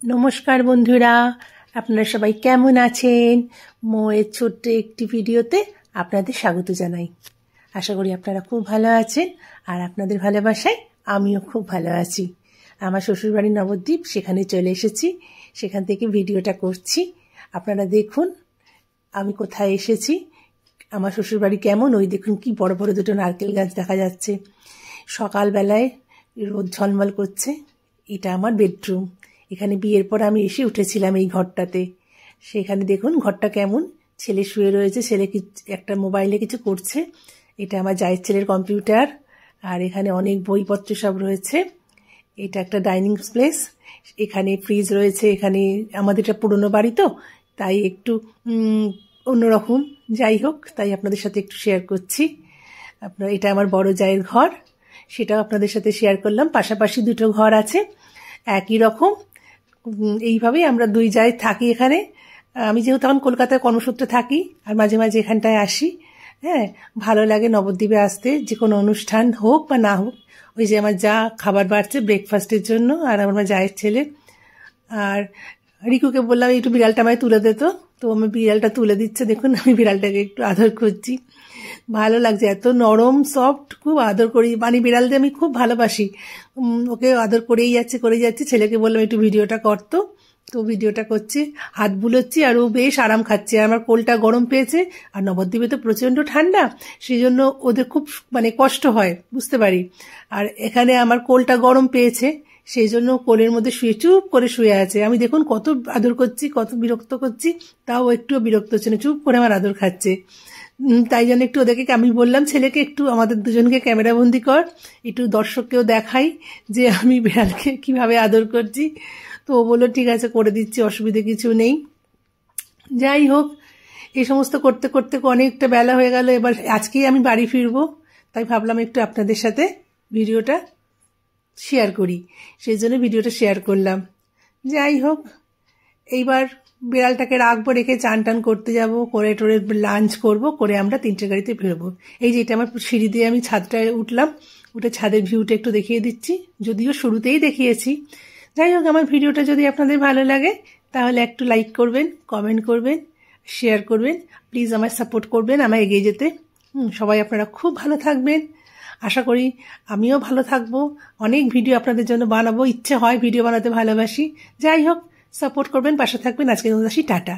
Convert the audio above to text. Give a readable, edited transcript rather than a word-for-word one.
নমস্কার বন্ধুরা, আপনারা সবাই কেমন আছেন? মোয়ের ছোট্ট একটি ভিডিওতে আপনাদের স্বাগত জানাই। আশা করি আপনারা খুব ভালো আছেন, আর আপনাদের ভালোবাসায় আমিও খুব ভালো আছি। আমার শ্বশুরবাড়ি নবদ্বীপ, সেখানে চলে এসেছি, সেখান থেকে ভিডিওটা করছি। আপনারা দেখুন আমি কোথায় এসেছি, আমার শ্বশুরবাড়ি কেমন। ওই দেখুন কি বড় বড় দুটো নারকেল গাছ দেখা যাচ্ছে। সকালবেলায় রোদ ঝলমল করছে। এটা আমার বেডরুম। এখানে বিয়ের পর আমি এসে উঠেছিলাম এই ঘরটাতে। সেখানে দেখুন ঘরটা কেমন। ছেলে শুয়ে রয়েছে, ছেলে একটা মোবাইলে কিছু করছে। এটা আমার জায়ের ছেলের কম্পিউটার, আর এখানে অনেক বইপত্র সব রয়েছে। এটা একটা ডাইনিং প্লেস। এখানে ফ্রিজ রয়েছে। এখানে আমাদের এটা পুরনো বাড়ি তো, তাই একটু অন্যরকম। যাই হোক, তাই আপনাদের সাথে একটু শেয়ার করছি। এটা আমার বড় জায়ের ঘর, সেটাও আপনাদের সাথে শেয়ার করলাম। পাশাপাশি দুটো ঘর আছে একই রকম। এইভাবেই আমরা দুই জায় থাকি এখানে। আমি যেহেতু তখন কলকাতায় কর্মসূত্রে থাকি, আর মাঝে মাঝে এখানটায় আসি। হ্যাঁ, ভালো লাগে নবদ্বীপে আসতে, যে কোনো অনুষ্ঠান হোক বা না হোক। ওই যে আমার যা খাবার বাড়ছে ব্রেকফাস্টের জন্য, আর আমার জায়ের ছেলে। আর রিকুকে বললাম একটু বিড়ালটা আমায় তুলে দিত, তো আমি বিড়ালটা তুলে দিচ্ছে। দেখুন আমি বিড়ালটাকে একটু আদর করছি, ভালো লাগছে। এত নরম সফট, খুব আদর করি। মানে বিড়ালদের আমি খুব ভালোবাসি। ওকে আদর করেই যাচ্ছে। ছেলেকে বললাম একটু ভিডিওটা করতো, তো ভিডিওটা করছি, হাত বুলোচ্ছি, আর ও বেশ আরাম খাচ্ছে। আমার কোলটা গরম পেয়েছে, আর নবদ্বীপে তো প্রচণ্ড ঠান্ডা, সেই জন্য ওদের খুব কষ্ট হয়, বুঝতে পারি। আর এখানে আমার কোলটা গরম পেয়েছে, সেই জন্য কোলের মধ্যে চুপ করে শুয়ে আছে। আমি দেখুন কত আদর করছি, কত বিরক্ত করছি, তাও একটুও বিরক্ত হচ্ছে না, চুপ করে আমার আদর খাচ্ছে। তাই জন্য একটু ওদেরকে আমি বললাম ছেলেকে একটু আমাদের দুজনকে ক্যামেরাবন্দি কর, একটু দর্শককেও দেখাই যে আমি বিড়ালকে কিভাবে আদর করছি। তো ও বললো ঠিক আছে, করে দিচ্ছি, অসুবিধে কিছু নেই। যাই হোক, এই সমস্ত করতে করতে অনেকটা বেলা হয়ে গেল। এবার আজকেই আমি বাড়ি ফিরবো, তাই ভাবলাম একটু আপনাদের সাথে ভিডিওটা শেয়ার করি, সেই জন্য ভিডিওটা শেয়ার করলাম। যাই হোক, এইবার বিড়ালটাকে রাখবো, রেখে চান টান করতে যাবো, করে টোরে লাঞ্চ করব, করে আমরা 3টে গাড়িতে ফিরবো। এই যে এটা আমার সিঁড়ি দিয়ে আমি ছাদটায় উঠলাম, উঠে ছাদের ভিউটা একটু দেখিয়ে দিচ্ছি, যদিও শুরুতেই দেখিয়েছি। যাই হোক, আমার ভিডিওটা যদি আপনাদের ভালো লাগে তাহলে একটু লাইক করবেন, কমেন্ট করবেন, শেয়ার করবেন। প্লিজ আমায় সাপোর্ট করবেন, আমায় এগিয়ে যেতে। সবাই আপনারা খুব ভালো থাকবেন, আশা করি আমিও ভালো থাকবো। অনেক ভিডিও আপনাদের জন্য বানাবো, ইচ্ছে হয়, ভিডিও বানাতে ভালোবাসি। যাই হোক, সাপোর্ট করবেন, পাশে থাকবেন। আজকে আসি, টাটা।